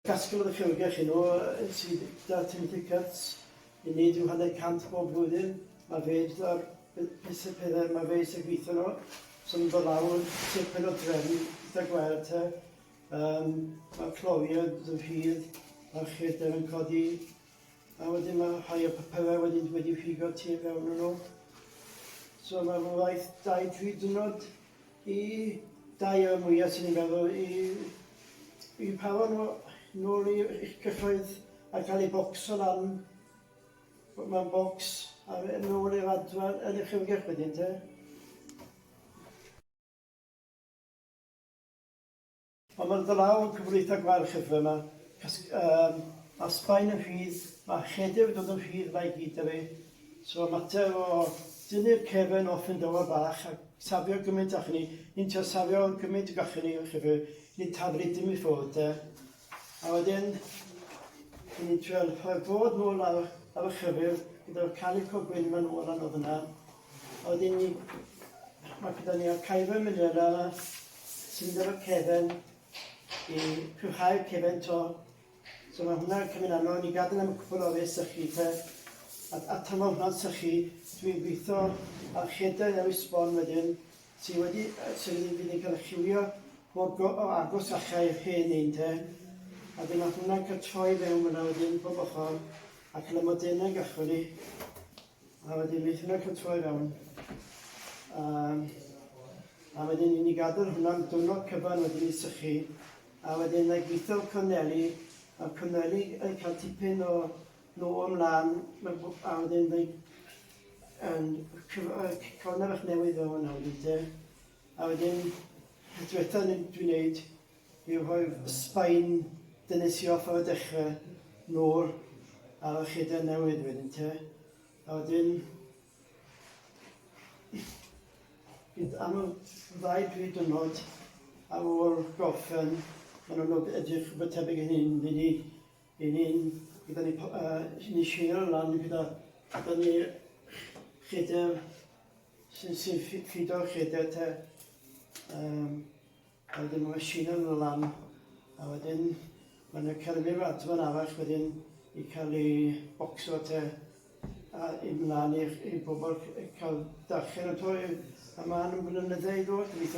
Casgl y Llyfrgell chi nhw sydd gyda certificates i wneud yw 100 bob blwyddyn. Mae fe gyda'r pethau mae fe sy'n gweithio nhw. So yn dod lawr, tipyn o drefn gyda gweld te. Mae clowiad yn ffydd, a chyder yn codi. A wedyn mae rhai o papurau wedi ffigo tu fewn nhw. So mae fy waith 2-3 diwrnod i 2 o mwyaf sy'n ni'n meddwl i pawb nhw nôl i'ch cychoedd a cael ei bocso lan. Mae'n bocs a nôl i'r adfa yn eich ymgell wedyn te. Ond mae'n dod lawr yn cyfreitha gwarch yfyr yma. Mae Sbaen yn ffydd, mae Chedir dod yn ffydd mae gyd â fi. So mater o dynnu'r cefn off yn dywar bach a safio gymaint ach ni. Ni'n trio safio gymaint o gachyn ni o'ch yfyr. Ni'n taflu dim i ffwrdd te. A wedyn, ni'n trio rhoi bod nôl ar y chyfyr gyda'r calico gwyn ma'n ôl anodd yna. A wedyn mae gyda ni o'r caifau mynera yna sy'n mynd o'r cefn i pwrhau'r cefn to. So mae hwnna'n cymryd anodd, ni gadael am cwpl o fe sychu te. A tam o hwnna'n sychu, dwi'n gweithio ar chedair newydd sbon wedyn sydd wedi cael ei chwilio o agos achau i'r hen un te. A wedyn mae hwnna'n cael troi fewn yna wedyn pob ochr a cael y modernau gachwn ni. A wedyn beth hwnna'n cael troi fewn. A wedyn ni'n gadael hwnna'n dwrnod cyfan wedyn i sychu. A wedyn ni'n gweithio Corneli. A Corneli yn cael tipyn o nôl ymlaen. A wedyn ni'n cornel eich newydd fewn yna wedyn te. A wedyn y diwethaf dwi'n gwneud yw rhoi Sbaen dynnes i off ar y dechrau nôl ar y chedair newydd wedyn te. A wedyn am y 2-3 diwrnod ar ôl gorffen, maen nhw'n edrych rhywbeth tebyg yn hyn. Gyda ni sier lan gyda ni chedair sy'n ffido'r chedair te. A wedyn mae'n sier yn y lan. A wedyn mae'n cerdded o'r adfan arall wedyn i cael ei bocso te a i mlaen i bobl cael darllen o to. A mae'n blynydde i ddod, dwi'n